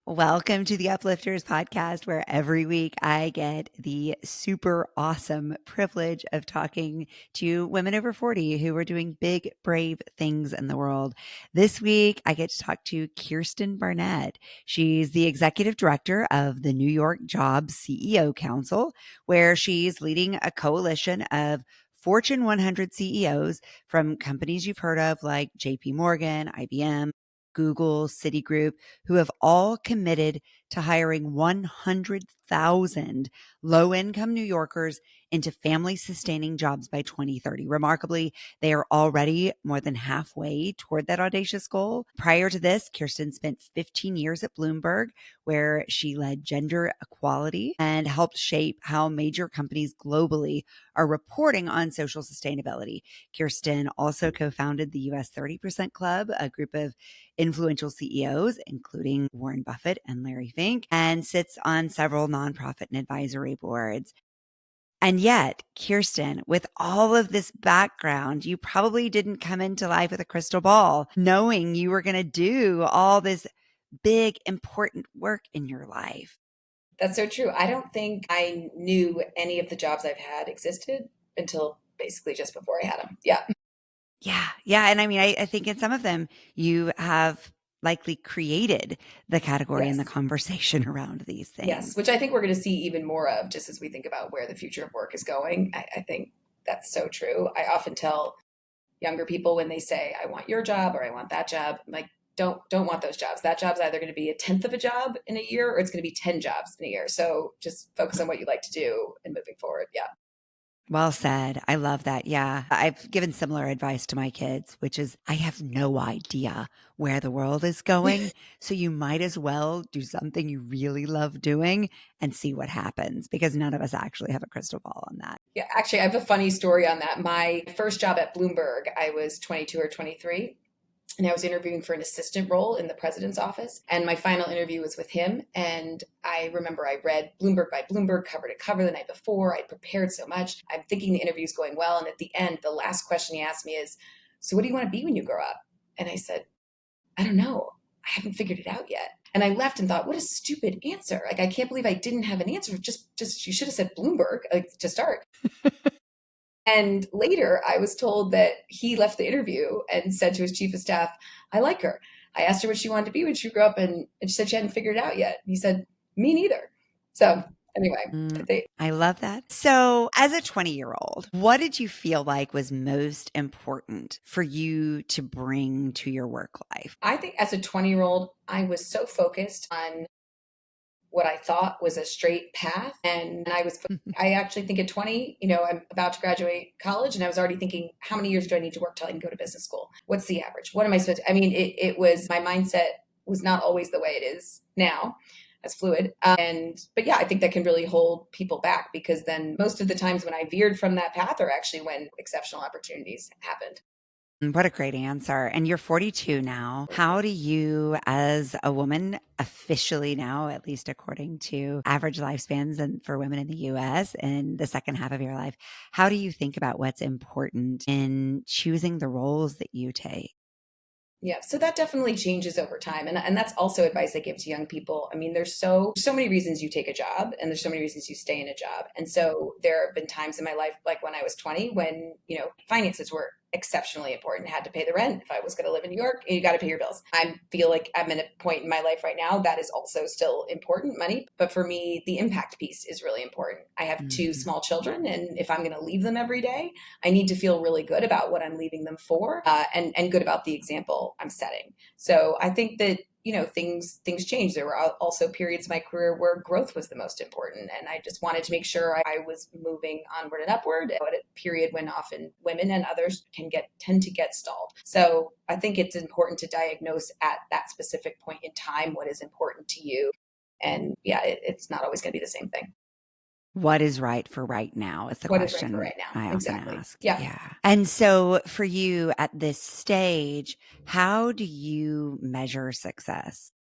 Welcome to the Uplifters podcast, where every week I get the super awesome privilege of talking to women over 40 who are doing big, brave things in the world. This week, I get to talk to Kiersten Barnet. She's the executive director of the New York Jobs CEO Council, where she's leading a coalition of Fortune 100 CEOs from companies you've heard of like JP Morgan, IBM, Google, Citigroup, who have all committed to hiring 100,000 low income New Yorkers into family sustaining jobs by 2030. Remarkably, they are already more than halfway toward that audacious goal. Prior to this, Kiersten spent 15 years at Bloomberg, where she led gender equality and helped shape how major companies globally are reporting on social sustainability. Kiersten also co-founded the US 30% Club, a group of influential CEOs, including Warren Buffett and Larry Fink, and sits on several nonprofit and advisory boards. And yet, Kiersten, with all of this background, you probably didn't come into life with a crystal ball, knowing you were going to do all this big, important work in your life. That's so true. I don't think I knew any of the jobs I've had existed until basically just before I had them. Yeah. Yeah. Yeah. And I mean, I think in some of them, you have likely created the category and the Yes. conversation around these Yes. things. Which I think we're going to see even more of just as we think about where the future of work is going. I think that's so true. I often tell younger people when they say, I want your job or I want that job, I'm like, don't want those jobs. That job's either going to be a tenth of a job in a year or it's going to be 10 jobs in a year. So just focus on what you like to do and moving forward. Yeah. Well said. I love that. Yeah. I've given similar advice to my kids, which is I have no idea where the world is going. So you might as well do something you really love doing and see what happens, because none of us actually have a crystal ball on that. Yeah, actually, I have a funny story on that. My first job at Bloomberg, I was 22 or 23, and I was interviewing for an assistant role in the president's office. And my final interview was with him. And I remember I read Bloomberg by Bloomberg cover to cover the night before. I prepared so much. I'm thinking the interview's going well. And at the end, the last question he asked me is, so what do you want to be when you grow up? And I said, I don't know. I haven't figured it out yet. And I left and thought, what a stupid answer. Like, I can't believe I didn't have an answer. Just, you should have said Bloomberg, like, to start. And later, I was told that he left the interview and said to his chief of staff, I like her. I asked her what she wanted to be when she grew up, and she said she hadn't figured it out yet. And he said, me neither. So, anyway, Mm, they, I love that. So, as a 20-year-old, what did you feel like was most important for you to bring to your work life? I think as a 20-year-old, I was so focused on what I thought was a straight path. And I actually think at 20, I'm about to graduate college and I was already thinking, how many years do I need to work till I can go to business school? What's the average? What am I supposed to, I mean, it was, my mindset was not always the way it is now as fluid. But yeah, I think that can really hold people back because then most of the times when I veered from that path are actually when exceptional opportunities happened. What a great answer. And you're 42 now. How do you, as a woman, officially now, at least according to average lifespans and for women in the US in the second half of your life, how do you think about what's important in choosing the roles that you take? Yeah, so that definitely changes over time. And that's also advice I give to young people. I mean, there's so many reasons you take a job and there's so many reasons you stay in a job. And so there have been times in my life, like when I was 20, when, finances were exceptionally important. Had to pay the rent. If I was going to live in New York, you got to pay your bills. I feel like I'm in a point in my life right now that is also still important, money. But for me, the impact piece is really important. I have two Mhm. small children, and if I'm going to leave them every day, I need to feel really good about what I'm leaving them for, and good about the example I'm setting. So I think that things change. There were also periods in my career where growth was the most important, and I just wanted to make sure I was moving onward and upward at a period when often women and others tend to get stalled. So I think it's important to diagnose at that specific point in time what is important to you, and yeah, it's not always going to be the same thing. What is right for right now is the What is right for question right now? I often Exactly. ask. Yeah. Yeah. And so for you at this stage, how do you measure success?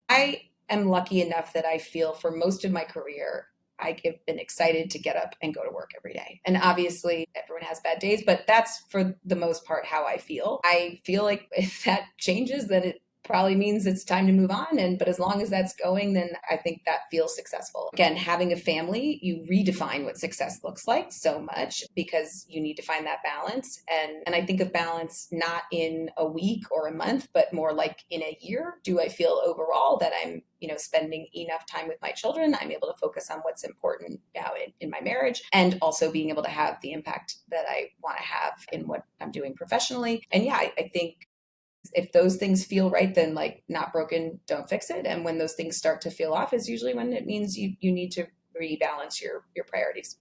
I am lucky enough that I feel for most of my career, I've been excited to get up and go to work every day. And obviously, everyone has bad days, but that's for the most part how I feel. I feel like if that changes, then it probably means it's time to move on. But as long as that's going, then I think that feels successful. Again, having a family, you redefine what success looks like so much because you need to find that balance. And I think of balance not in a week or a month, but more like in a year. Do I feel overall that I'm spending enough time with my children? I'm able to focus on what's important now in my marriage, and also being able to have the impact that I want to have in what I'm doing professionally. And yeah, I think if those things feel right, then like not broken, don't fix it. And when those things start to feel off is usually when it means you need to rebalance your priorities.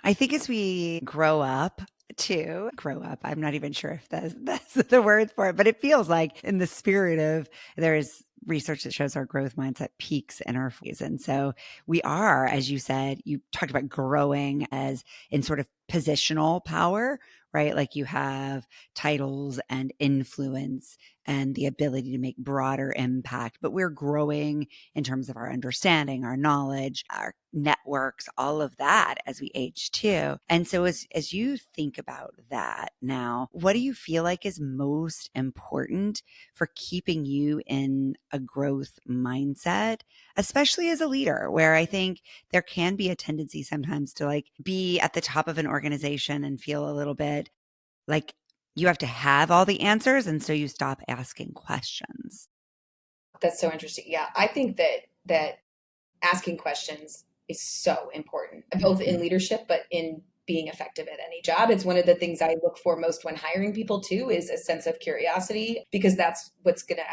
I think as we grow up, I'm not even sure if that's the word for it, but it feels like in the spirit of there is research that shows our growth mindset peaks in our 40s. And so we are, as you said, you talked about growing as in sort of positional power, right? Like you have titles and influence and the ability to make broader impact, but we're growing in terms of our understanding, our knowledge, our networks, all of that as we age too. And so as you think about that now, what do you feel like is most important for keeping you in a growth mindset, especially as a leader, where I think there can be a tendency sometimes to like be at the top of an organization and feel a little bit like you have to have all the answers. And so you stop asking questions. That's so interesting. Yeah, I think that asking questions is so important, both in Mhm. leadership, but in being effective at any job. It's one of the things I look for most when hiring people too, is a sense of curiosity, because that's what's going to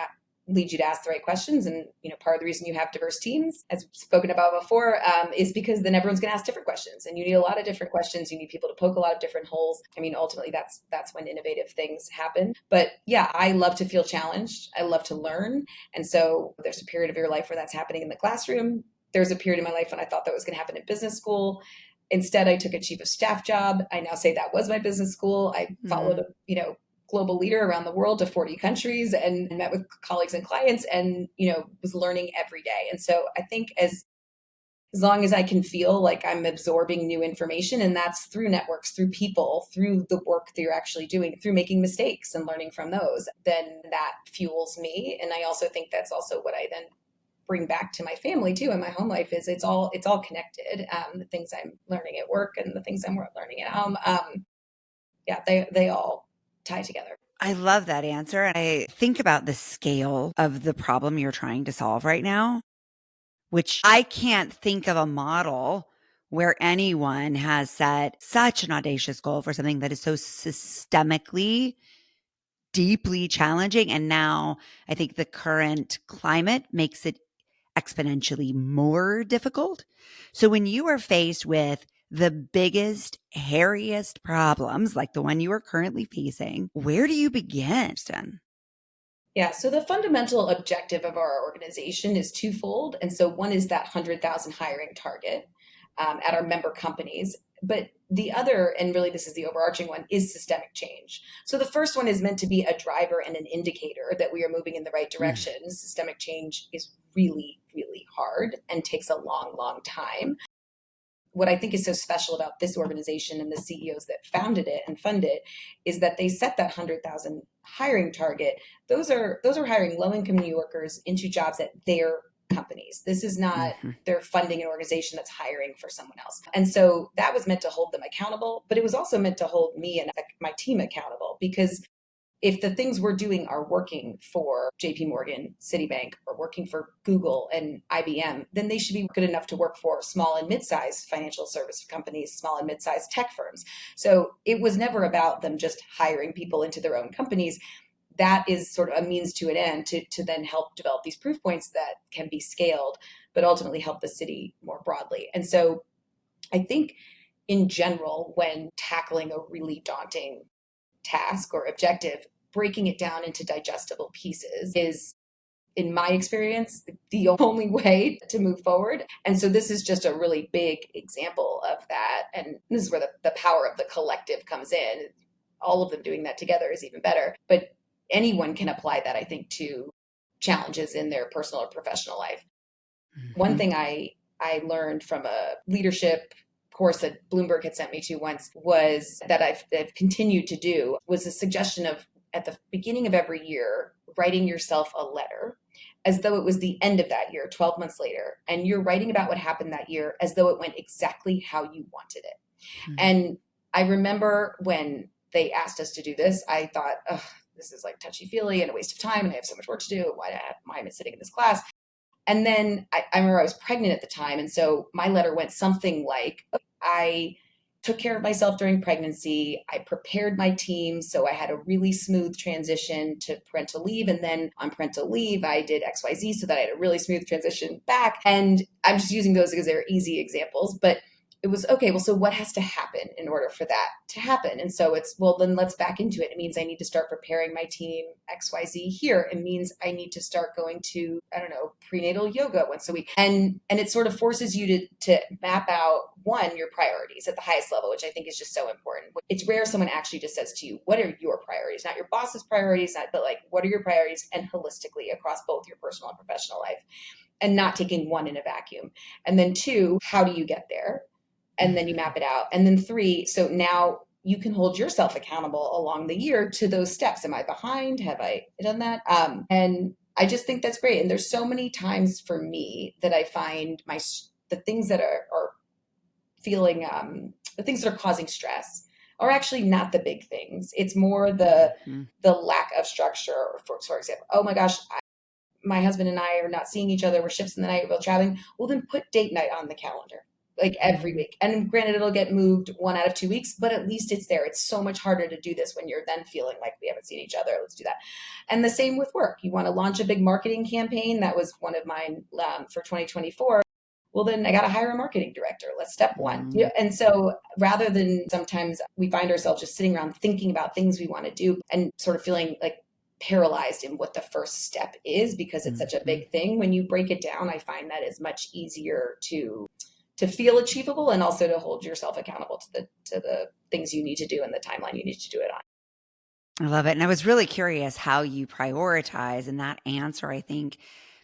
lead you to ask the right questions. And part of the reason you have diverse teams, as we've spoken about before, is because then everyone's going to ask different questions, and you need a lot of different questions. You need people to poke a lot of different holes. I mean, ultimately, that's when innovative things happen. But yeah, I love to feel challenged. I love to learn, and so there's a period of your life where that's happening in the classroom. There's a period in my life when I thought that was going to happen in business school. Instead, I took a chief of staff job. I now say that was my business school. I followed Mm. a global leader around the world to 40 countries and met with colleagues and clients, and was learning every day. And so I think as long as I can feel like I'm absorbing new information, and that's through networks, through people, through the work that you're actually doing, through making mistakes and learning from those, then that fuels me. And I also think that's also what I then bring back to my family too, and my home life, is it's all connected. The things I'm learning at work and the things I'm learning at home, yeah, they all tie together. I love that answer. And I think about the scale of the problem you're trying to solve right now, which I can't think of a model where anyone has set such an audacious goal for something that is so systemically deeply challenging. And now I think the current climate makes it exponentially more difficult. So when you are faced with the biggest, hairiest problems like the one you are currently facing, where do you begin, Sten? Yeah, so the fundamental objective of our organization is twofold. And so one is that 100,000 hiring target at our member companies. But the other, and really this is the overarching one, is systemic change. So the first one is meant to be a driver and an indicator that we are moving in the right Mm. direction. Systemic change is really, really hard and takes a long, long time. What I think is so special about this organization and the CEOs that founded it and fund it is that they set that 100,000 hiring target. Those are hiring low income New Yorkers into jobs at their companies. This is not Mhm. they're funding an organization that's hiring for someone else. And so that was meant to hold them accountable, but it was also meant to hold me and my team accountable, because if the things we're doing are working for JP Morgan, Citibank, or working for Google and IBM, then they should be good enough to work for small and mid-sized financial service companies, small and mid-sized tech firms. So it was never about them just hiring people into their own companies. That is sort of a means to an end to then help develop these proof points that can be scaled, but ultimately help the city more broadly. And so I think in general, when tackling a really daunting task or objective, breaking it down into digestible pieces is, in my experience, the only way to move forward. And so this is just a really big example of that. And this is where the power of the collective comes in. All of them doing that together is even better. But anyone can apply that, I think, to challenges in their personal or professional life. One Mhm. thing I learned from a leadership course that Bloomberg had sent me to once, was that I've continued to do, was a suggestion of, at the beginning of every year, writing yourself a letter as though it was the end of that year, 12 months later, and you're writing about what happened that year as though it went exactly how you wanted it. Mhm. And I remember when they asked us to do this, I thought, ugh, this is like touchy feely and a waste of time, and I have so much work to do. Why am I sitting in this class? And then I remember I was pregnant at the time. And so my letter went something like, I took care of myself during pregnancy. I prepared my team. So I had a really smooth transition to parental leave. And then on parental leave, I did XYZ so that I had a really smooth transition back. And I'm just using those because they're easy examples. But it was okay. Well, so what has to happen in order for that to happen? And so it's, well, then let's back into it. It means I need to start preparing my team XYZ here. It means I need to start going to, I don't know, prenatal yoga once a week. And it sort of forces you to map out one, your priorities at the highest level, which I think is just so important. It's rare someone actually just says to you, what are your priorities? Not your boss's priorities, but like, what are your priorities? And holistically across both your personal and professional life, and not taking one in a vacuum. And then two, how do you get there? And then you map it out. And then three, so now you can hold yourself accountable along the year to those steps. Am I behind? Have I done that? And I just think that's great. And there's so many times for me that I find the things that are feeling, the things that are causing stress are actually not the big things. It's more Mhm. the lack of structure. For example, oh my gosh, my husband and I are not seeing each other. We're shifts in the night. We're traveling. Well, then put date night on the calendar, like every Mhm. week. And granted, it'll get moved 1 out of 2 weeks, but at least it's there. It's so much harder to do this when you're then feeling like we haven't seen each other. Let's do that. And the same with work. You want to launch a big marketing campaign. That was one of mine for 2024. Well, then I got to hire a marketing director. Let's step one. Mhm. And so rather than sometimes we find ourselves just sitting around thinking about things we want to do and sort of feeling like paralyzed in what the first step is because it's such a Mhm. big thing. When you break it down, I find that is much easier to feel achievable and also to hold yourself accountable to the things you need to do and the timeline you need to do it on. I love it. And I was really curious how you prioritize. And that answer, I think,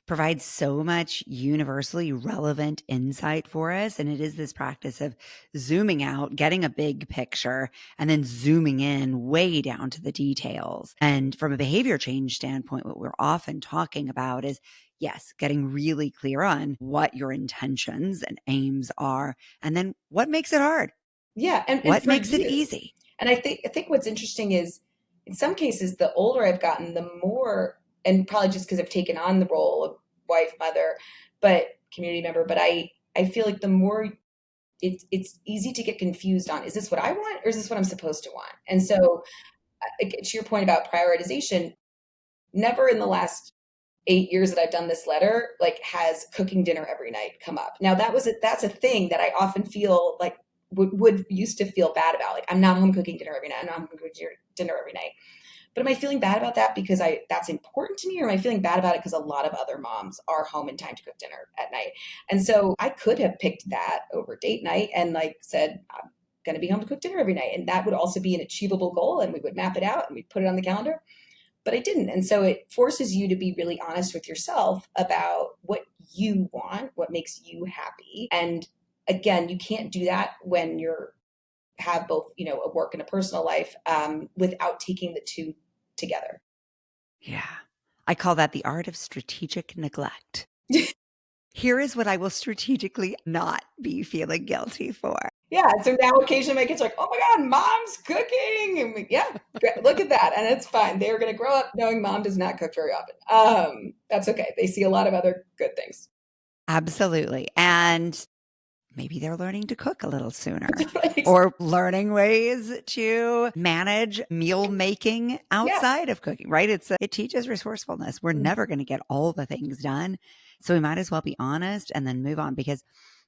provides so much universally relevant insight for us. And it is this practice of zooming out, getting a big picture, and then zooming in way down to the details. And from a behavior change standpoint, what we're often talking about is, yes, getting really clear on what your intentions and aims are, and then what makes it hard, Yeah, and what for makes it you. easy. And I think what's interesting is in some cases the older I've gotten, the more, and probably just because I've taken on the role of wife, mother, but community member, but I feel like the more it's easy to get confused on, is this what I want or is this what I'm supposed to want? And so to your point about prioritization, never in the last 8 years that I've done this letter, like has cooking dinner every night come up. Now that's a thing that I often feel like would used to feel bad about. Like I'm not home cooking dinner every night. I'm not home cooking dinner every night. But am I feeling bad about that because that's important to me, or am I feeling bad about it because a lot of other moms are home in time to cook dinner at night? And so I could have picked that over date night and like said, I'm going to be home to cook dinner every night, and that would also be an achievable goal, and we would map it out and we'd put it on the calendar, but I didn't. And so it forces you to be really honest with yourself about what you want, what makes you happy. And again, you can't do that when you're have both, a work and a personal life, without taking the two together. Yeah. I call that the art of strategic neglect. Here is what I will strategically not be feeling guilty for. Yeah. So now occasionally my kids are like, oh my God, mom's cooking. And yeah, look at that. And it's fine. They're going to grow up knowing mom does not cook very often. That's okay. They see a lot of other good things. Absolutely. And maybe they're learning to cook a little sooner Right. or learning ways to manage meal making Yeah. outside of cooking, right? It teaches resourcefulness. We're never going to get all the things done. So we might as well be honest and then move on, because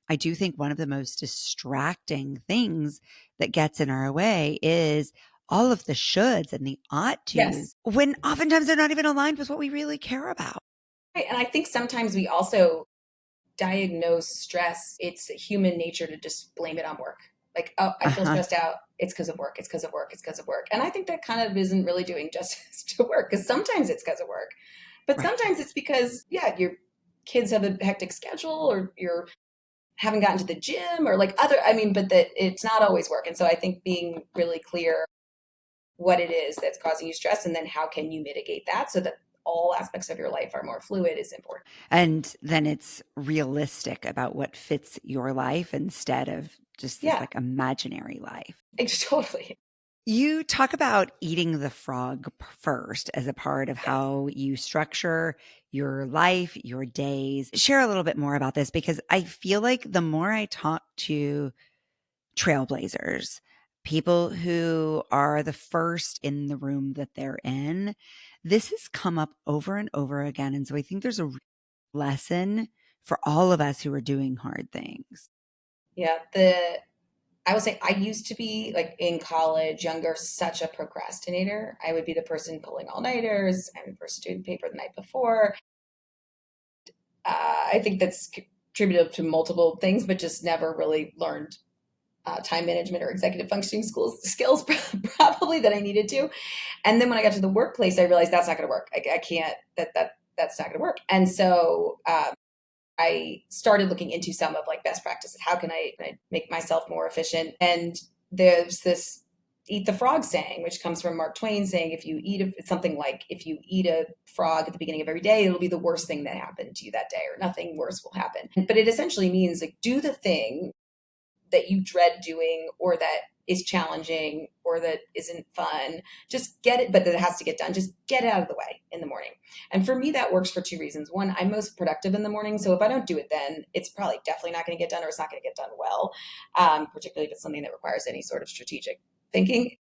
I do think one of the most distracting things that gets in our way is all of the shoulds and the ought Yes. tos, when oftentimes they're not even aligned with what we really care about. Right. And I think sometimes we also diagnose stress. It's human nature to just blame it on work. Like, oh, I feel Uh-huh. stressed out. It's because of work. It's because of work. It's because of work. And I think that kind of isn't really doing justice to work, because sometimes it's because of work, but Right. sometimes it's because, yeah, your kids have a hectic schedule, or you're haven't gotten to the gym, or like but that it's not always work. And so I think being really clear what it is that's causing you stress, and then how can you mitigate that so that all aspects of your life are more fluid is important. And then it's realistic about what fits your life instead of just this Yeah, like imaginary life. totally. You talk about eating the frog first as a part of Yes. how you structure your life, your days. Share a little bit more about this because I feel like the more I talk to trailblazers, people who are the first in the room that they're in, this has come up over and over again. And so I think there's a lesson for all of us who are doing hard things. Yeah. I will say I used to be like in college, younger, such a procrastinator. I would be the person pulling all nighters. I'm the person doing paper the night before. I think that's contributed to multiple things, but just never really learned time management or executive functioning skills probably that I needed to. And then when I got to the workplace, I realized that's not going to work. I can't. That's not going to work. And so I started looking into some of like best practices. How can I make myself more efficient? And there's this eat the frog saying, which comes from Mark Twain saying, if you eat it's something like, if you eat a frog at the beginning of every day, it'll be the worst thing that happened to you that day, or nothing worse will happen. But it essentially means like do the thing that you dread doing or that is challenging or that isn't fun. Just get it, but that it has to get done. Just get it out of the way in the morning. And for me, that works for two reasons. One, I'm most productive in the morning. So if I don't do it then, it's probably definitely not going to get done or it's not going to get done well, particularly if it's something that requires any sort of strategic thinking.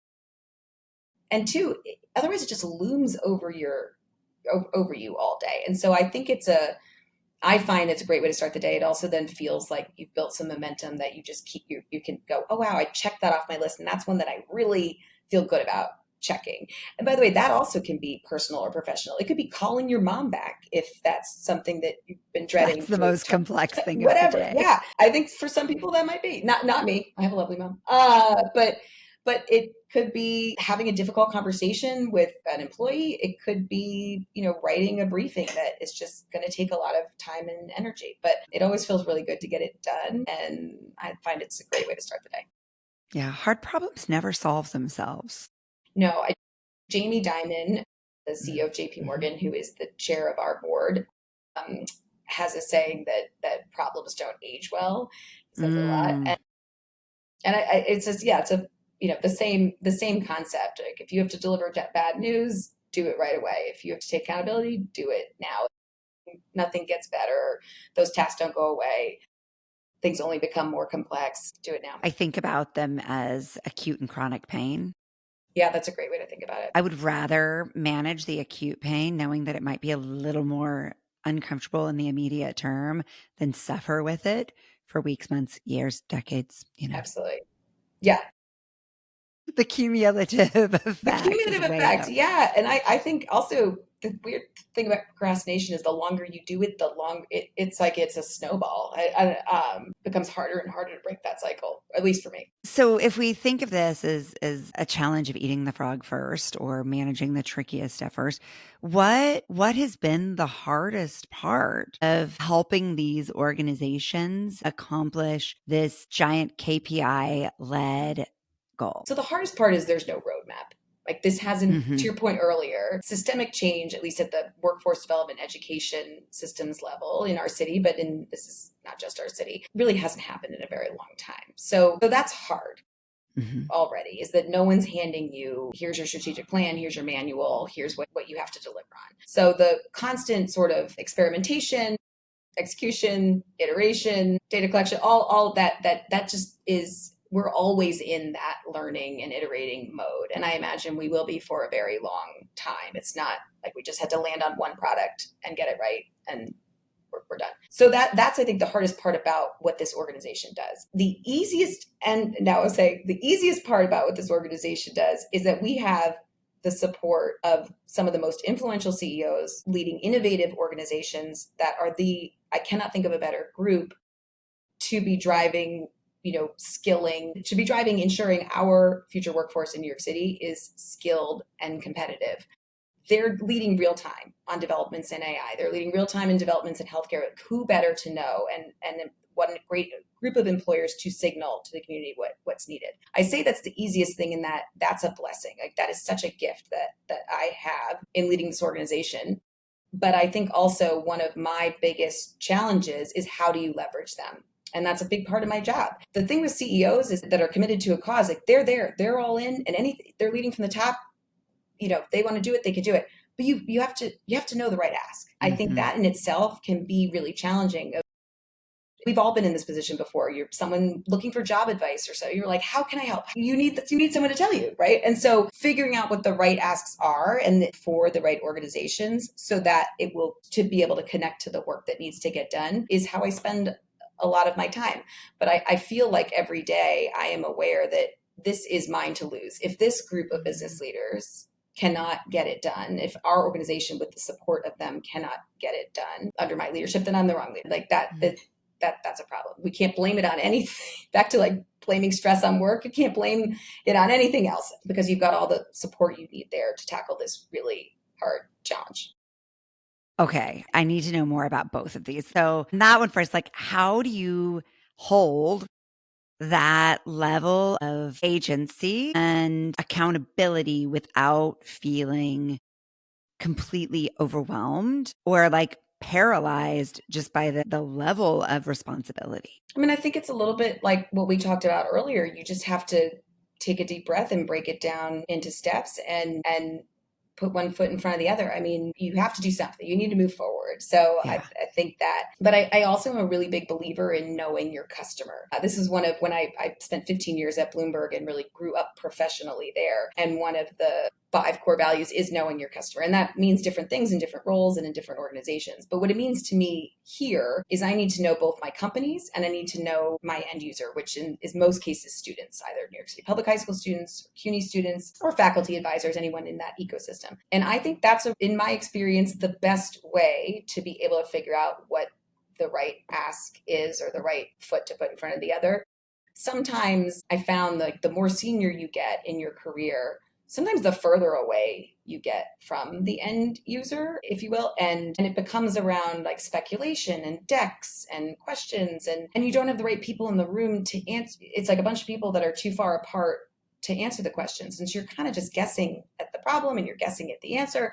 And two, otherwise it just looms over you all day. And so I find it's a great way to start the day. It also then feels like you've built some momentum that you just keep you can go, oh wow, I checked that off my list. And that's one that I really feel good about checking. And by the way, that also can be personal or professional. It could be calling your mom back if that's something that you've been dreading That's the for most complex thing of the whatever. day. Yeah. I think for some people that might be. Not me. I have a lovely mom. But it could be having a difficult conversation with an employee. It could be, writing a briefing that is just going to take a lot of time and energy. But it always feels really good to get it done. And I find it's a great way to start the day. Yeah, hard problems never solve themselves. No, Jamie Dimon, the CEO of JP Mm-hmm. Morgan, who is the chair of our board, has a saying that problems don't age well. He says it a lot. It says, yeah, it's the same concept. Like if you have to deliver bad news, do it right away. If you have to take accountability, do it now. Nothing gets better. Those tasks don't go away. Things only become more complex. Do it now. I think about them as acute and chronic pain. Yeah, that's a great way to think about it. I would rather manage the acute pain knowing that it might be a little more uncomfortable in the immediate term than suffer with it for weeks, months, years, decades, Absolutely. Yeah. The cumulative The effect is cumulative way effect. out. Yeah. And I think also the weird thing about procrastination is the longer you do it, the longer it's like it's a snowball. Becomes harder and harder to break that cycle, at least for me. So if we think of this as a challenge of eating the frog first or managing the trickiest stuff first, what has been the hardest part of helping these organizations accomplish this giant KPI led goal? So the hardest part is there's no roadmap. Like this hasn't, to Mm-hmm. your point earlier, systemic change, at least at the workforce development education systems level in our city, but this is not just our city, really hasn't happened in a very long time. So that's hard. Mm-hmm. Already is that no one's handing you, here's your strategic plan, here's your manual, here's what you have to deliver on. So the constant sort of experimentation, execution, iteration, data collection, all that just is, we're always in that learning and iterating mode. And I imagine we will be for a very long time. It's not like we just had to land on one product and get it right and we're done. So that's I think the hardest part about what this organization does. The easiest, and now I'll say the easiest part about what this organization does is that we have the support of some of the most influential CEOs leading innovative organizations that are I cannot think of a better group to be driving, skilling, to be driving, ensuring our future workforce in New York City is skilled and competitive. They're leading real time on developments in AI. They're leading real time in developments in healthcare. Who better to know? And what a great group of employers to signal to the community what's needed. I say that's the easiest thing in that's a blessing. Like that is such a gift that I have in leading this organization. But I think also one of my biggest challenges is how do you leverage them? And that's a big part of my job. The thing with CEOs is that are committed to a cause, like they're there, they're all in, and anything they're leading from the top, if they want to do it, they can do it. But you have to know the right ask. I think Mm-hmm. that in itself can be really challenging. We've all been in this position before. You're someone looking for job advice or so. You're like, how can I help? You need someone to tell you, right? And so figuring out what the right asks are and for the right organizations so that it will to be able to connect to the work that needs to get done is how I spend a lot of my time. But I feel like every day I am aware that this is mine to lose. If this group of business leaders cannot get it done, if our organization with the support of them cannot get it done under my leadership, then I'm the wrong leader. Like that's a problem. We can't blame it on anything. Back to like blaming stress on work. You can't blame it on anything else because you've got all the support you need there to tackle this really hard challenge. Okay, I need to know more about both of these. So, that one first, like, how do you hold that level of agency and accountability without feeling completely overwhelmed or like paralyzed just by the level of responsibility? I mean, I think it's a little bit like what we talked about earlier. You just have to take a deep breath and break it down into steps and put one foot in front of the other. I mean, you have to do something. You need to move forward. So I, Yeah. I think that, but I also am a really big believer in knowing your customer. This is one of when I spent 15 years at Bloomberg and really grew up professionally there. And one of the 5 core values is knowing your customer. And that means different things in different roles and in different organizations. But what it means to me here is I need to know both my companies and I need to know my end user, which is most cases students, either New York City public high school students, or CUNY students, or faculty advisors, anyone in that ecosystem. And I think that's, in my experience, the best way to be able to figure out what the right ask is or the right foot to put in front of the other. Sometimes I found like the more senior you get in your career, sometimes the further away you get from the end user, if you will. And it becomes around like speculation and decks and questions, and you don't have the right people in the room to answer. It's like a bunch of people that are too far apart to answer the questions. And so you're kind of just guessing at the problem and you're guessing at the answer.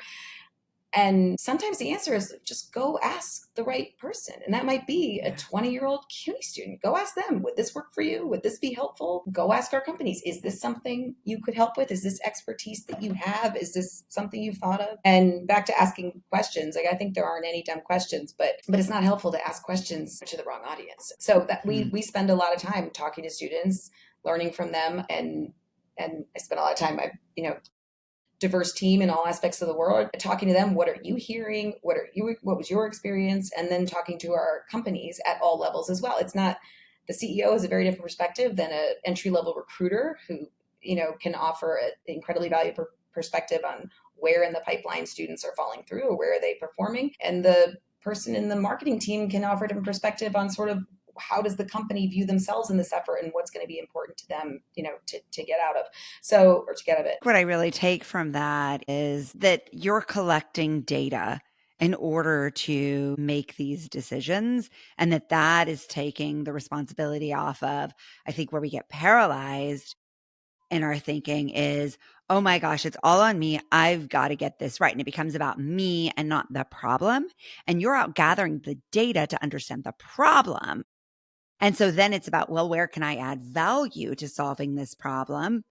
And sometimes the answer is just go ask the right person. And that might be a Yeah. 20-year-old CUNY student. Go ask them, would this work for you? Would this be helpful? Go ask our companies. Is this something you could help with? Is this expertise that you have? Is this something you've thought of? And back to asking questions, like I think there aren't any dumb questions, but it's not helpful to ask questions to the wrong audience. So that Hmm. we spend a lot of time talking to students, learning from them, and I spend a lot of time, diverse team in all aspects of the world, talking to them, what are you hearing, what was your experience, and then talking to our companies at all levels as well. It's not, the CEO is a very different perspective than an entry level recruiter who can offer an incredibly valuable perspective on where in the pipeline students are falling through or where are they performing, and the person in the marketing team can offer a different perspective on sort of how does the company view themselves in this effort and what's going to be important to them, to get out of, so, or to get out of it. What I really take from that is that you're collecting data in order to make these decisions, and that is taking the responsibility off of, I think, where we get paralyzed in our thinking is, oh my gosh, it's all on me. I've got to get this right. And it becomes about me and not the problem. And you're out gathering the data to understand the problem. And so then it's about, well, where can I add value to solving this problem?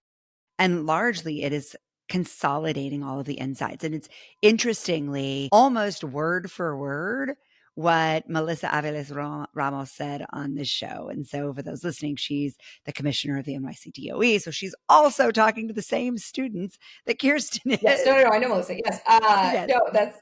And largely it is consolidating all of the insights. And it's interestingly almost word for word what Melissa Aviles Ramos said on this show. And so for those listening, she's the commissioner of the NYC DOE. So she's also talking to the same students that Kiersten Yes, no, is. no, no. I know Melissa. Yes, Yes. no,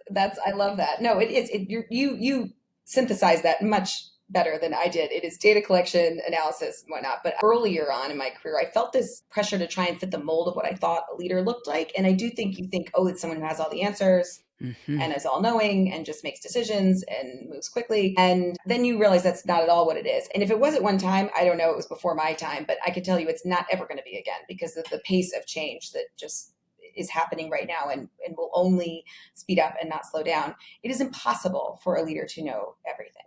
that's. I love that. No, it is. You synthesize that much better than I did. It is data collection, analysis, and whatnot. But earlier on in my career, I felt this pressure to try and fit the mold of what I thought a leader looked like. And I do think you think, oh, it's someone who has all the answers Mm-hmm. and is all knowing and just makes decisions and moves quickly. And then you realize that's not at all what it is. And if it was at one time, I don't know, it was before my time, but I can tell you it's not ever going to be again because of the pace of change that just is happening right now and will only speed up and not slow down. It is impossible for a leader to know everything.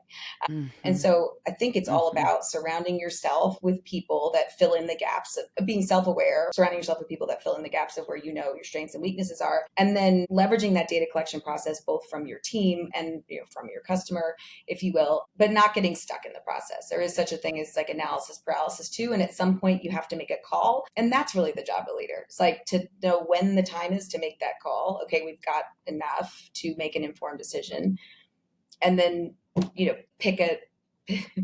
And Mm-hmm. so I think it's all Mm-hmm. about surrounding yourself with people that fill in the gaps of being self-aware, surrounding yourself with people that fill in the gaps of where you know your strengths and weaknesses are, and then leveraging that data collection process both from your team and from your customer, if you will, but not getting stuck in the process. There is such a thing as like analysis paralysis too. And at some point you have to make a call. And that's really the job of a leader. It's like to know when the time is to make that call. Okay, we've got enough to make an informed decision. And then, pick a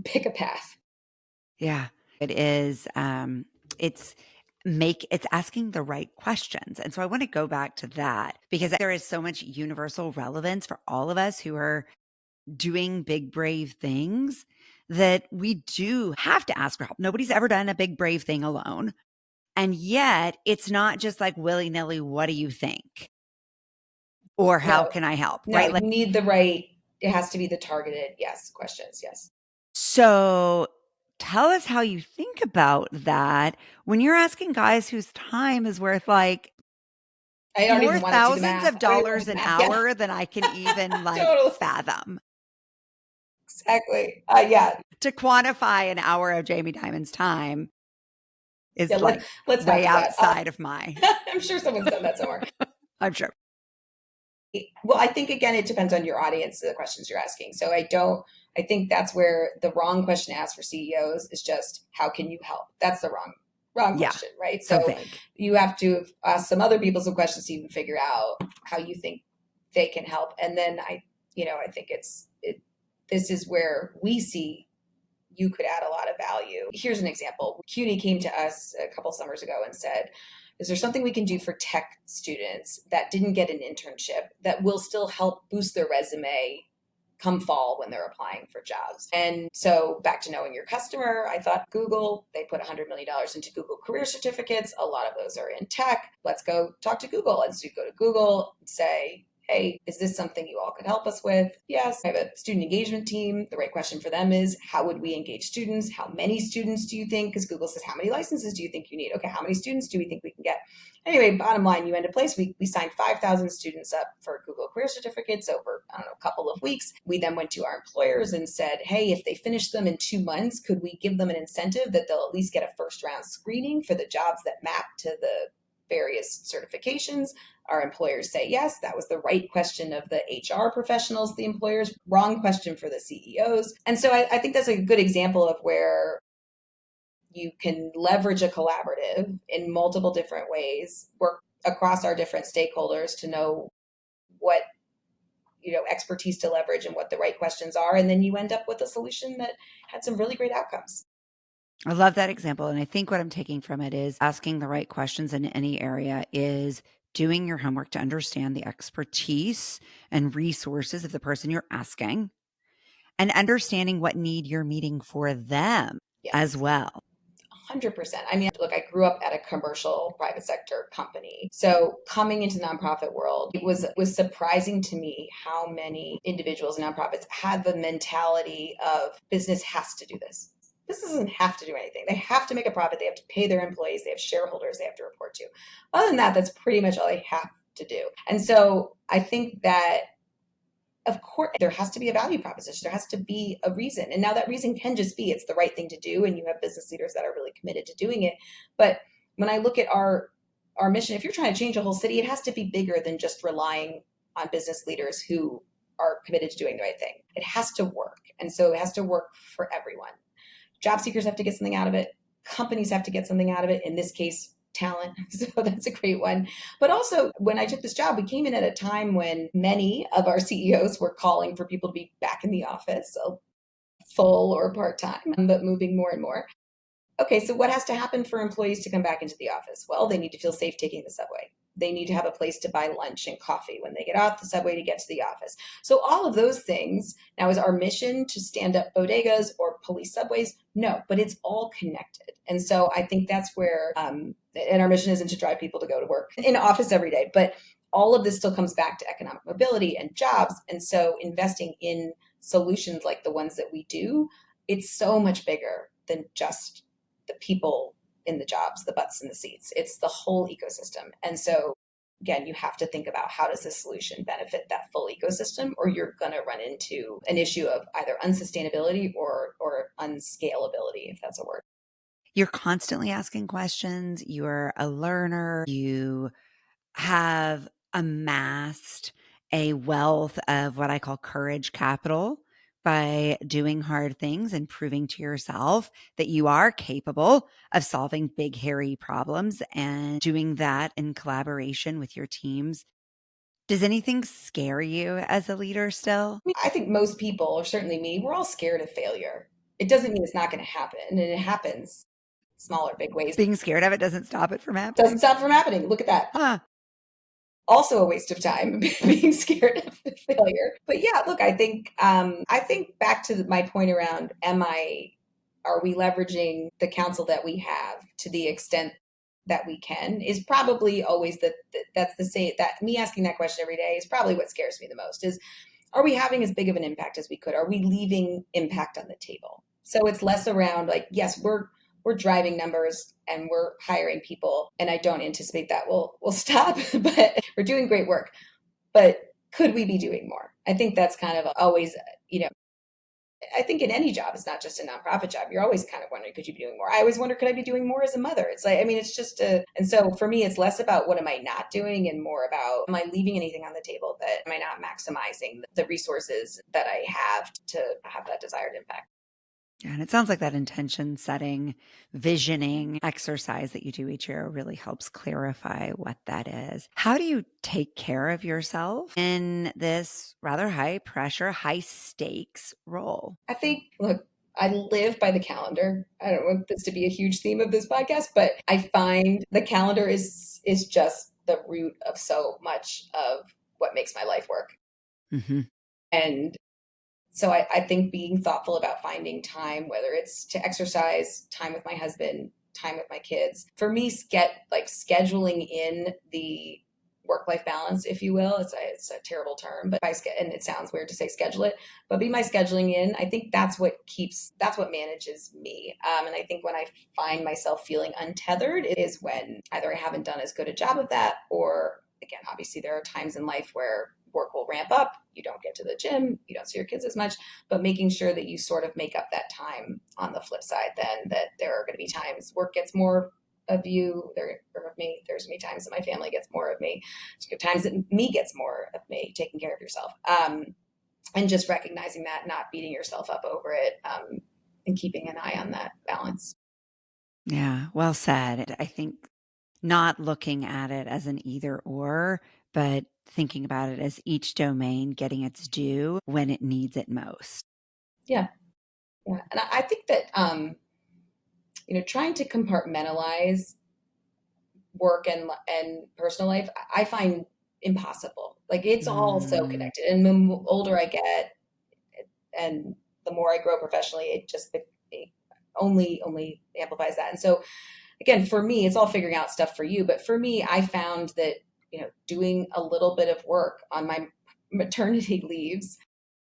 pick a path. Yeah, it is. It's it's asking the right questions. And so I want to go back to that because there is so much universal relevance for all of us who are doing big, brave things that we do have to ask for help. Nobody's ever done a big, brave thing alone. And yet it's not just like willy nilly, what do you think? Or how No, can I help? no, Right. you need the right, it has to be the targeted, yes, questions. Yes. So tell us how you think about that when you're asking guys whose time is worth like I don't more even want to do the thousands math. of I don't even want dollars to do an the math. Yeah. hour than I can even like Totally. fathom. Exactly. Yeah. To quantify an hour of Jamie Dimon's time Yeah. is like Let's not way do that. outside of my, I'm sure someone's done that somewhere. I'm sure. Well, I think again, it depends on your audience, the questions you're asking. So I think that's where the wrong question to ask for CEOs is just, how can you help? That's the wrong Yeah. question, right? So So vague. you have to ask some other people some questions to even figure out how you think they can help. And then I think this is where we see you could add a lot of value. Here's an example. CUNY came to us a couple summers ago and said, is there something we can do for tech students that didn't get an internship that will still help boost their resume come fall when they're applying for jobs? And so back to knowing your customer, I thought Google, they put $100 million into Google career certificates. A lot of those are in tech. Let's go talk to Google. And so you go to Google and say, hey, is this something you all could help us with? Yes. I have a student engagement team. The right question for them is, how would we engage students? How many students do you think? Because Google says, how many licenses do you think you need? Okay, how many students do we think we can get? Anyway, bottom line, you end a place. We signed 5,000 students up for Google career certificates over, I don't know, a couple of weeks. We then went to our employers and said, hey, if they finish them in 2 months, could we give them an incentive that they'll at least get a first round screening for the jobs that map to the various certifications? Our employers say yes. That was the right question of the HR professionals, the employers, wrong question for the CEOs. And so I think that's a good example of where you can leverage a collaborative in multiple different ways, work across our different stakeholders to know what expertise to leverage and what the right questions are, and then you end up with a solution that had some really great outcomes. I love that example. And I think what I'm taking from it is asking the right questions in any area is doing your homework to understand the expertise and resources of the person you're asking and understanding what need you're meeting for them as Yes. well. 100%. I mean, look, I grew up at a commercial private sector company. So coming into the nonprofit world, it was surprising to me how many individuals and nonprofits had the mentality of business has to do this. This doesn't have to do anything. They have to make a profit. They have to pay their employees. They have shareholders they have to report to. Other than that, that's pretty much all they have to do. And so I think that of course there has to be a value proposition, there has to be a reason, and now that reason can just be it's the right thing to do and you have business leaders that are really committed to doing it. But when I look at our mission, if you're trying to change a whole city, it has to be bigger than just relying on business leaders who are committed to doing the right thing. It has to work, and so it has to work for everyone. Job seekers have to get something out of it, companies have to get something out of it, in this case talent. So that's a great one. But also, when I took this job, we came in at a time when many of our CEOs were calling for people to be back in the office, so full or part time, but moving more and more. Okay, so what has to happen for employees to come back into the office? Well, they need to feel safe taking the subway. They need to have a place to buy lunch and coffee when they get off the subway to get to the office. So all of those things. Now, is our mission to stand up bodegas or police subways? No, but it's all connected. And so I think that's where, and our mission isn't to drive people to go to work in office every day, but all of this still comes back to economic mobility and jobs. And so investing in solutions like the ones that we do, it's so much bigger than just the people in the jobs, the butts in the seats. It's the whole ecosystem. And so again, you have to think about how does this solution benefit that full ecosystem, or you're going to run into an issue of either unsustainability or unscalability, if that's a word. You're constantly asking questions. You're a learner. You have amassed a wealth of what I call courage capital by doing hard things and proving to yourself that you are capable of solving big, hairy problems and doing that in collaboration with your teams. Does anything scare you as a leader still? I mean, I think most people, or certainly me, we're all scared of failure. It doesn't mean it's not going to happen, and it happens small or big ways. Being scared of it doesn't stop it from Doesn't happening. stop from happening. Look at that. Huh. Also a waste of time being scared of the failure. But yeah, look, I think back to my point around, are we leveraging the council that we have to the extent that we can, is probably always that's the say that me asking that question every day is probably what scares me the most. Is, are we having as big of an impact as we could? Are we leaving impact on the table? So it's less around like, yes, we're driving numbers and we're hiring people, and I don't anticipate that will stop, but we're doing great work. But could we be doing more? I think that's kind of always, you know, I think in any job, it's not just a nonprofit job. You're always kind of wondering, could you be doing more? I always wonder, could I be doing more as a mother? It's like, I mean, it's just and so for me, it's less about what am I not doing and more about, am I leaving anything on the table, that am I not maximizing the resources that I have to have that desired impact? Yeah, and it sounds like that intention setting, visioning exercise that you do each year really helps clarify what that is. How do you take care of yourself in this rather high pressure, high stakes role? I think, look, I live by the calendar. I don't want this to be a huge theme of this podcast, but I find the calendar is just the root of so much of what makes my life work. Hmm. And so I think being thoughtful about finding time, whether it's to exercise, time with my husband, time with my kids, for me, scheduling in the work life balance, if you will. It's a terrible term, but and it sounds weird to say schedule it, but be my scheduling in. I think that's what manages me. And I think when I find myself feeling untethered, it is when either I haven't done as good a job of that, or again, obviously there are times in life where work will ramp up. You don't get to the gym, you don't see your kids as much, but making sure that you sort of make up that time on the flip side, then that there are going to be times work gets more of you there or of me. There's going to be times that my family gets more of me. There's times that me gets more of me, taking care of yourself. And just recognizing that, not beating yourself up over it, and keeping an eye on that balance. Yeah, well said. I think not looking at it as an either or, but thinking about it as each domain getting its due when it needs it most. Yeah. Yeah. And I think that, trying to compartmentalize work and personal life, I find impossible. Like it's all so Mm, connected. And the older I get and the more I grow professionally, it only amplifies that. And so again, for me, it's all figuring out stuff for you. But for me, I found that, doing a little bit of work on my maternity leaves,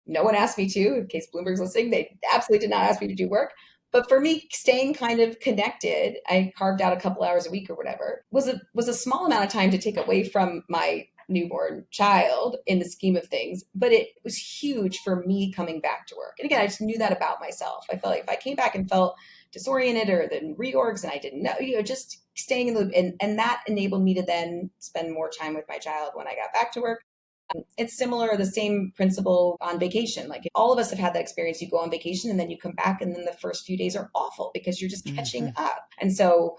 no one asked me to, in case Bloomberg's listening, they absolutely did not ask me to do work. But for me, staying kind of connected, I carved out a couple hours a week or whatever, was a small amount of time to take away from my newborn child in the scheme of things. But it was huge for me coming back to work. And again, I just knew that about myself. I felt like if I came back and felt disoriented or the reorgs and I didn't know, just staying in the loop. And that enabled me to then spend more time with my child when I got back to work. It's similar, the same principle on vacation. Like all of us have had that experience. You go on vacation and then you come back, and then the first few days are awful because you're just catching mhm. up. And so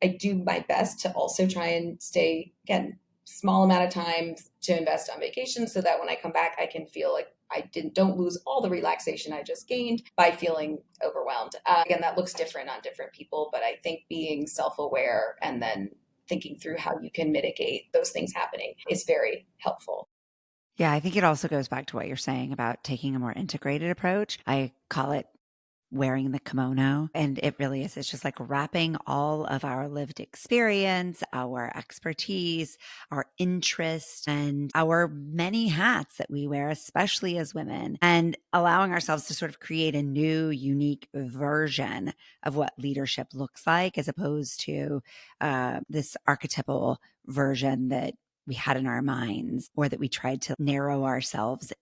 I do my best to also try and stay, again, small amount of time to invest on vacation so that when I come back, I can feel like I don't lose all the relaxation I just gained by feeling overwhelmed. Again, that looks different on different people, but I think being self-aware and then thinking through how you can mitigate those things happening is very helpful. Yeah, I think it also goes back to what you're saying about taking a more integrated approach. I call it wearing the kimono. And it really is. It's just like wrapping all of our lived experience, our expertise, our interest, and our many hats that we wear, especially as women, and allowing ourselves to sort of create a new, unique version of what leadership looks like, as opposed to this archetypal version that we had in our minds, or that we tried to narrow ourselves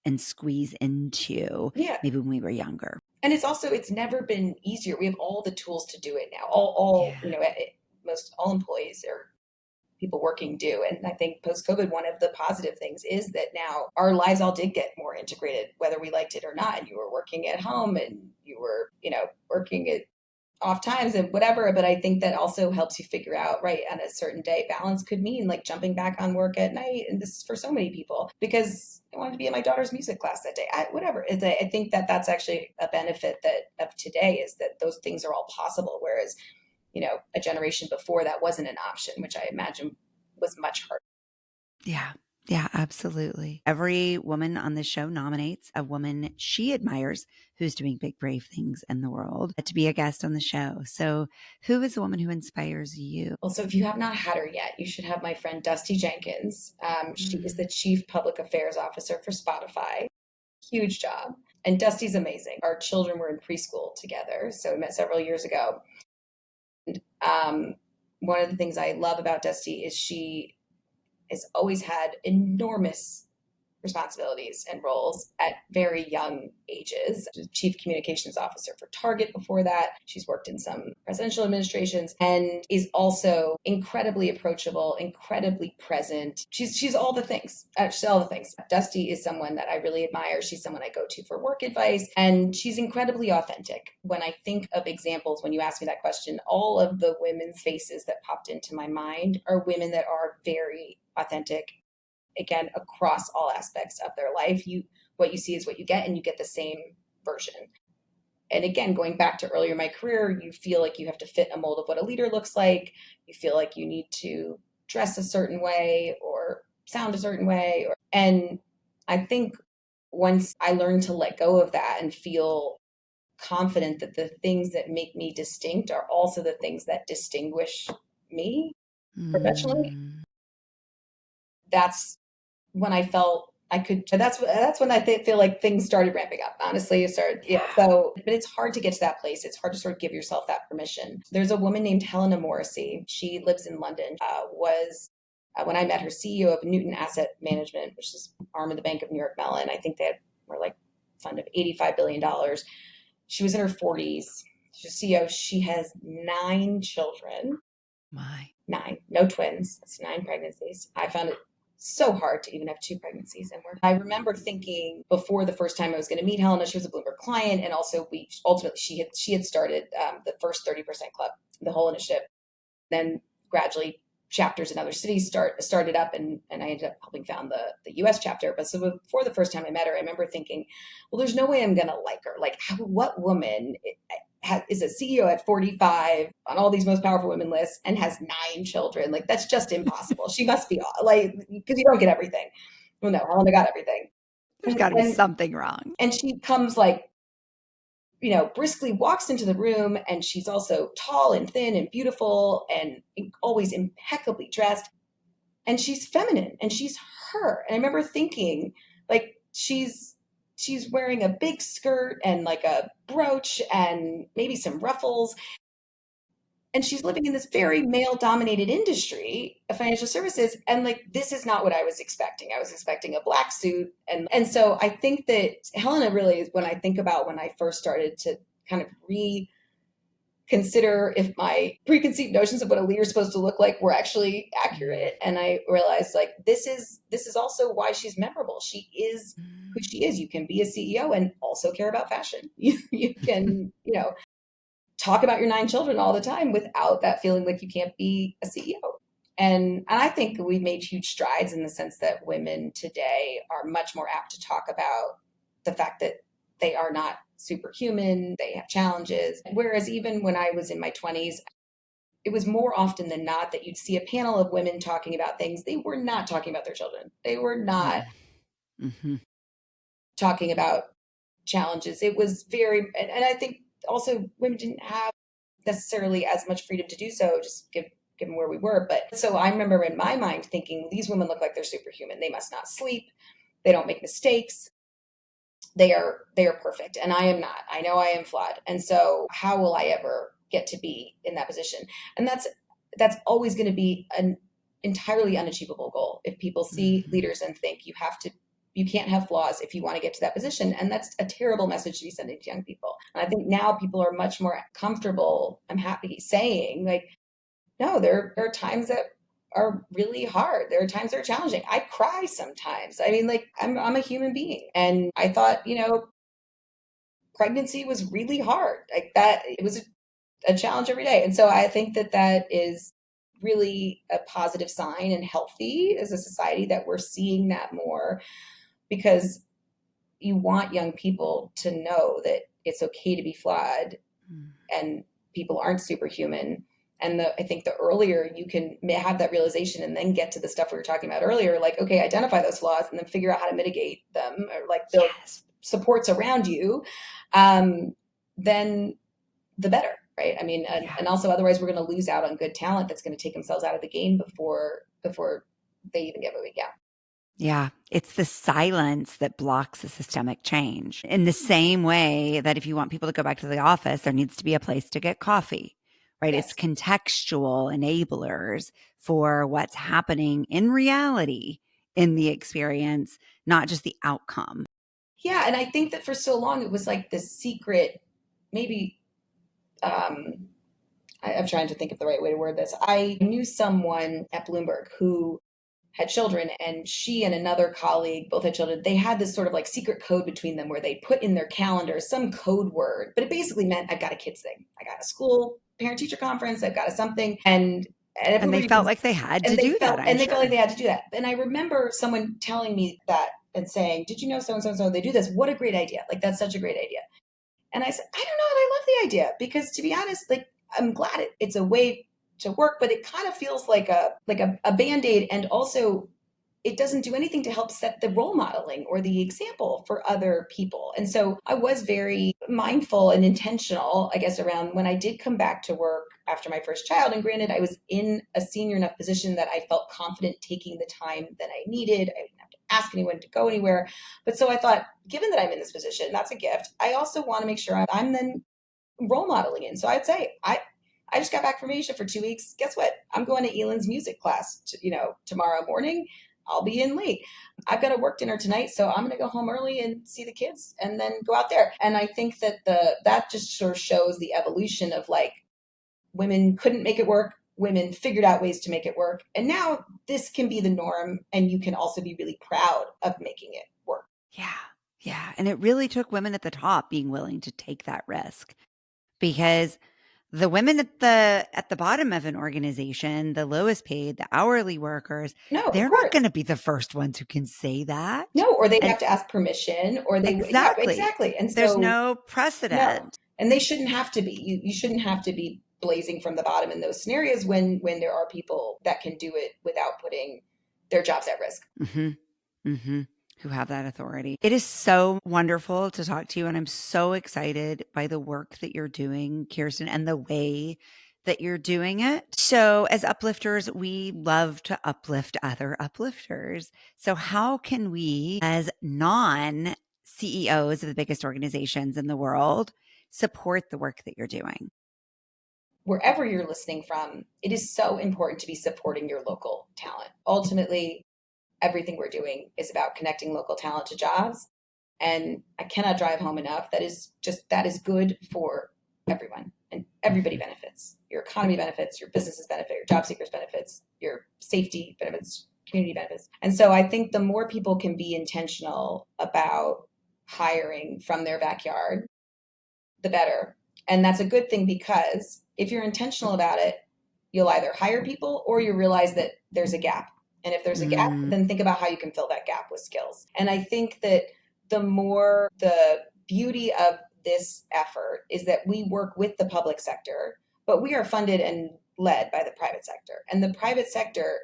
and squeeze into Yeah. maybe when we were younger. And it's never been easier. We have all the tools to do it now. All Yeah. most all employees or people working do. And I think post COVID, one of the positive things is that now our lives all did get more integrated, whether we liked it or not. And you were working at home and you were, working at off times and whatever. But I think that also helps you figure out, right, on a certain day, balance could mean like jumping back on work at night. And this is for so many people because I wanted to be at my daughter's music class that day. Whatever. I think that that's actually a benefit that of today is that those things are all possible. Whereas, a generation before that wasn't an option, which I imagine was much harder. Yeah. Yeah, absolutely. Every woman on this show nominates a woman she admires who's doing big, brave things in the world to be a guest on the show. So, who is a woman who inspires you? Well, so if you have not had her yet, you should have my friend Dusty Jenkins. She is the Mm. Chief Public Affairs Officer for Spotify. Huge job. And Dusty's amazing. Our children were in preschool together. So we met several years ago. And one of the things I love about Dusty is she has always had enormous responsibilities and roles at very young ages. She was Chief Communications Officer for Target before that. She's worked in some presidential administrations and is also incredibly approachable, incredibly present. She's all the things. She's all the things. Dusty is someone that I really admire. She's someone I go to for work advice, and she's incredibly authentic. When I think of examples, when you ask me that question, all of the women's faces that popped into my mind are women that are very authentic, again, across all aspects of their life. What you see is what you get, and you get the same version. And again, going back to earlier in my career, you feel like you have to fit a mold of what a leader looks like. You feel like you need to dress a certain way or sound a certain way. And I think once I learned to let go of that and feel confident that the things that make me distinct are also the things that distinguish me professionally, Mm. that's when I felt I could. That's when I feel like things started ramping up. Honestly, it started. Yeah. Yeah. So, but it's hard to get to that place. It's hard to sort of give yourself that permission. There's a woman named Helena Morrissey. She lives in London. Was when I met her, CEO of Newton Asset Management, which is arm of the Bank of New York Mellon. I think were like a fund of $85 billion. She was in her 40s. She's CEO. She has 9 children. My. 9, no twins. That's 9 pregnancies. I found it so hard to even have 2 pregnancies and work. I remember thinking before the first time I was going to meet Helena, she was a Bloomberg client, and also she had started the first 30% club, the whole initiative. Then gradually chapters in other cities started up, and I ended up helping found the US chapter. But so before the first time I met her, I remember thinking, well, there's no way I'm gonna like her. Like, what woman is a CEO at 45 on all these most powerful women lists and has 9 children? Like, that's just impossible. She must be like, because you don't get everything. Well, no, Helena got everything. There's and, got to be and something wrong. and she comes like, briskly walks into the room, and she's also tall and thin and beautiful and always impeccably dressed. And she's feminine and she's her. And I remember thinking, like, she's wearing a big skirt and like a brooch and maybe some ruffles. And she's living in this very male dominated industry of financial services. And like, this is not what I was expecting. I was expecting a black suit. And so I think that Helena really is, when I think about when I first started to kind of reconsider if my preconceived notions of what a leader is supposed to look like were actually accurate. And I realized, like, this is also why she's memorable. She is who she is. You can be a CEO and also care about fashion. You can, talk about your 9 children all the time without that feeling like you can't be a CEO. And I think we've made huge strides in the sense that women today are much more apt to talk about the fact that they are not superhuman, they have challenges. Whereas even when I was in my 20s, it was more often than not that you'd see a panel of women talking about things. They were not talking about their children. They were not Mm-hmm. talking about challenges. It was very, and I think also women didn't have necessarily as much freedom to do so, just given where we were. But so I remember in my mind thinking, these women look like they're superhuman. They must not sleep. They don't make mistakes. They are perfect. And I am not. I know I am flawed. And so how will I ever get to be in that position? And that's always going to be entirely unachievable goal if people see leaders and think you can't have flaws if you want to get to that position. And that's a terrible message to be sending to young people. And I think now people are much more comfortable, I'm happy saying, like, no, there are times that are really hard. There are times that are challenging. I cry sometimes. I mean, like, I'm a human being. And I thought, pregnancy was really hard. Like that, it was a challenge every day. And so I think that is really a positive sign and healthy as a society that we're seeing that more, because you want young people to know that it's okay to be flawed and people aren't superhuman. And I think the earlier you can have that realization and then get to the stuff we were talking about earlier, like, okay, identify those flaws and then figure out how to mitigate them, or like build supports around you, then the better, right? I mean, and also otherwise we're going to lose out on good talent that's going to take themselves out of the game before they even get moving. Yeah, it's the silence that blocks the systemic change. In the same way that if you want people to go back to the office, there needs to be a place to get coffee, right? Yes. It's contextual enablers for what's happening in reality in the experience, not just the outcome. Yeah, and I think that for so long it was like this secret, maybe I'm trying to think of the right way to word this. I knew someone at Bloomberg who had children, and she and another colleague both had children. They had this sort of like secret code between them where they put in their calendar some code word, but it basically meant, I've got a kids thing. I got a school parent teacher conference. I've got a something. And they felt like they had to do that. They felt like they had to do that. And I remember someone telling me that and saying, did you know so and so and so, they do this? What a great idea. Like, that's such a great idea. And I said, I don't know. And I love the idea because, to be honest, like, I'm glad it's a way to work, but it kind of feels like a Band-Aid. And also it doesn't do anything to help set the role modeling or the example for other people. And so I was very mindful and intentional, I guess, around when I did come back to work after my first child. And granted, I was in a senior enough position that I felt confident taking the time that I needed. I didn't have to ask anyone to go anywhere. But so I thought, given that I'm in this position, that's a gift. I also want to make sure I'm then role modeling in. So I'd say, I just got back from Asia for 2 weeks. Guess what? I'm going to Elon's music class, tomorrow morning. I'll be in late. I've got a work dinner tonight, so I'm going to go home early and see the kids and then go out there. And I think that just sort of shows the evolution of, like, women couldn't make it work. Women figured out ways to make it work. And now this can be the norm, and you can also be really proud of making it work. Yeah. Yeah. And it really took women at the top being willing to take that risk, because the women at the bottom of an organization, the lowest paid, the hourly workers, No, they're of not course. going to be the first ones who can say that. No, or they'd And have to ask permission, or exactly. And There's so no precedent. and they shouldn't have to be. You shouldn't have to be blazing from the bottom in those scenarios when there are people that can do it without putting their jobs at risk. Who have that authority. It is so wonderful to talk to you. And I'm so excited by the work that you're doing, Kiersten, and the way that you're doing it. So as uplifters, we love to uplift other uplifters. So how can we, as non CEOs of the biggest organizations in the world, support the work that you're doing? Wherever you're listening from, it is so important to be supporting your local talent. Ultimately, everything we're doing is about connecting local talent to jobs. And I cannot drive home enough. That is good for everyone, and everybody benefits. Your economy benefits, your businesses benefit, your job seekers benefits, your safety benefits, community benefits. And so I think the more people can be intentional about hiring from their backyard, the better. And that's a good thing, because if you're intentional about it, you'll either hire people or you realize that there's a gap. And if there's a gap, then think about how you can fill that gap with skills. And I think that the beauty of this effort is that we work with the public sector, but we are funded and led by the private sector. And the private sector,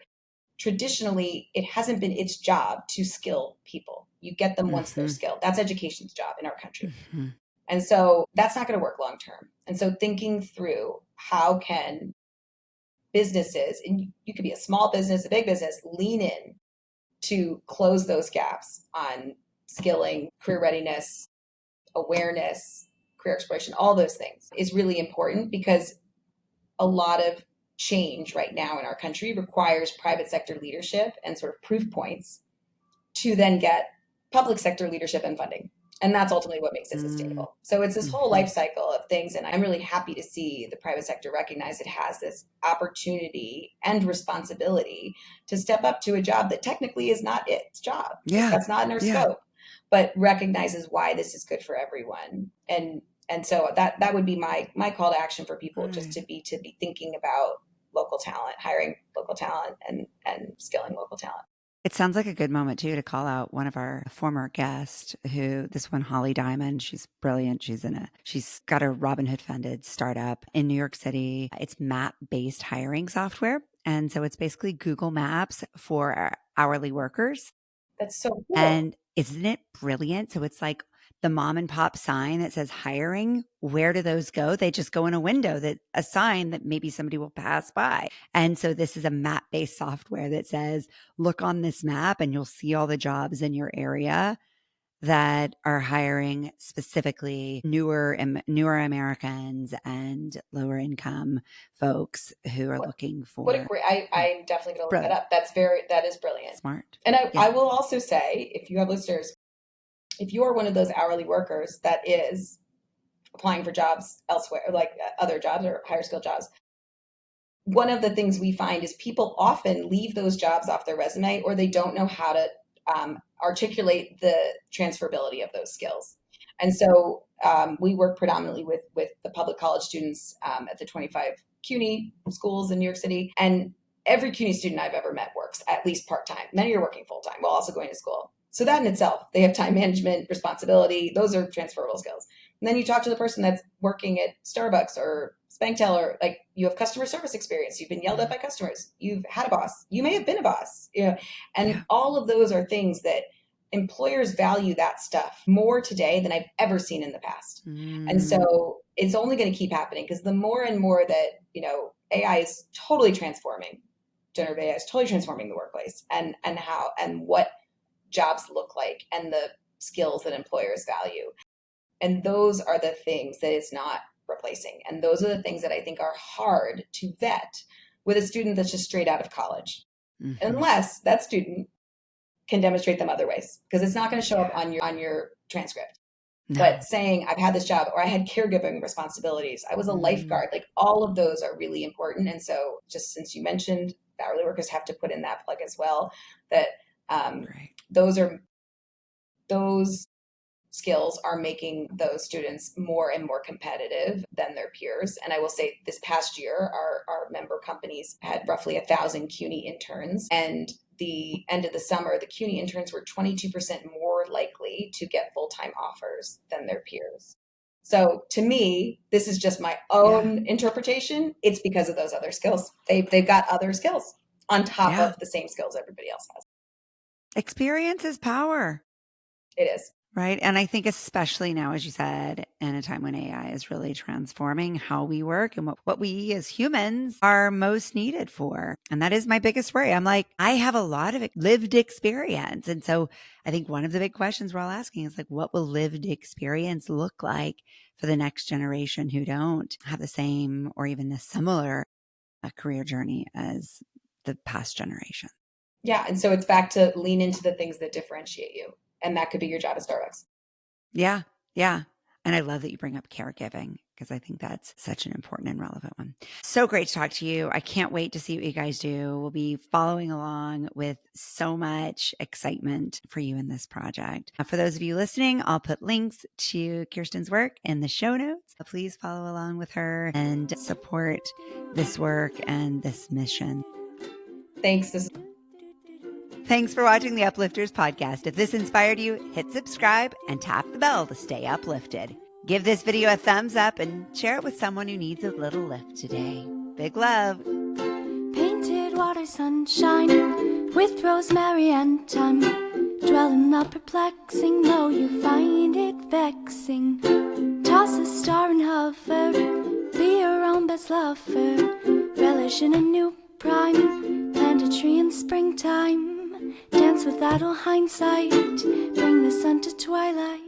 traditionally, it hasn't been its job to skill people. You get them once they're skilled. That's education's job in our country. And so that's not going to work long term. And so thinking through, how can businesses, and you could be a small business, a big business, lean in to close those gaps on skilling, career readiness, awareness, career exploration, all those things is really important, because a lot of change right now in our country requires private sector leadership and sort of proof points to then get public sector leadership and funding. And that's ultimately what makes it sustainable. So it's this whole life cycle of things. And I'm really happy to see the private sector recognize it has this opportunity and responsibility to step up to a job that technically is not its job. Yeah. That's not in our scope, but recognizes why this is good for everyone. And so that would be my call to action for people, just to be thinking about local talent, hiring local talent and skilling local talent. It sounds like a good moment too to call out one of our former guests this one, Holly Diamond. She's brilliant. She's got a Robinhood funded startup in New York City. It's map-based hiring software. And so it's basically Google Maps for hourly workers. That's so cool. And isn't it brilliant? So it's like the mom and pop sign that says hiring. Where do those go? They just go in a window, a sign that maybe somebody will pass by. And so this is a map-based software that says, look on this map and you'll see all the jobs in your area that are hiring specifically newer Americans and lower income folks who are looking for. What a great, I'm definitely going to look that up. That is brilliant. Smart. And I will also say, if you have listeners, if you are one of those hourly workers that is applying for jobs elsewhere, like other jobs or higher skill jobs, one of the things we find is people often leave those jobs off their resume, or they don't know how to articulate the transferability of those skills. And so we work predominantly with the public college students at the 25 CUNY schools in New York City. And every CUNY student I've ever met works at least part-time. Many are working full-time while also going to school. So that in itself, they have time management, responsibility. Those are transferable skills. And then you talk to the person that's working at Starbucks or Spanktel, or like you have customer service experience. You've been yelled at by customers. You've had a boss. You may have been a boss. And all of those are things that employers value that stuff more today than I've ever seen in the past. And so it's only going to keep happening, because the more and more that, AI is totally transforming, generative AI is totally transforming the workplace and what jobs look like and the skills that employers value. And those are the things that it's not replacing. And those are the things that I think are hard to vet with a student that's just straight out of college, unless that student can demonstrate them other ways, because it's not going to show up on your transcript. No. But saying I've had this job, or I had caregiving responsibilities, I was a lifeguard, like all of those are really important. And so just since you mentioned hourly workers have to put in that plug as well, that those skills are making those students more and more competitive than their peers. And I will say this past year, our member companies had roughly 1,000 CUNY interns, and the end of the summer, the CUNY interns were 22% more likely to get full-time offers than their peers. So to me, this is just my own interpretation. It's because of those other skills. They've got other skills on top of the same skills everybody else has. Experience is power. It is. Right. And I think especially now, as you said, in a time when AI is really transforming how we work and what we as humans are most needed for. And that is my biggest worry. I'm like, I have a lot of lived experience. And so I think one of the big questions we're all asking is like, what will lived experience look like for the next generation who don't have the same or even a similar career journey as the past generation? Yeah. And so it's back to lean into the things that differentiate you. And that could be your job at Starbucks. Yeah. Yeah. And I love that you bring up caregiving, because I think that's such an important and relevant one. So great to talk to you. I can't wait to see what you guys do. We'll be following along with so much excitement for you in this project. For those of you listening, I'll put links to Kiersten's work in the show notes. Please follow along with her and support this work and this mission. Thanks. Thanks for watching the Uplifters podcast. If this inspired you, hit subscribe and tap the bell to stay uplifted. Give this video a thumbs up and share it with someone who needs a little lift today. Big love. Painted water sunshine with rosemary and thyme. Dwell in the perplexing, though you find it vexing. Toss a star and hover, be your own best lover. Relish in a new prime, plant a tree in springtime. Dance with idle hindsight, bring the sun to twilight.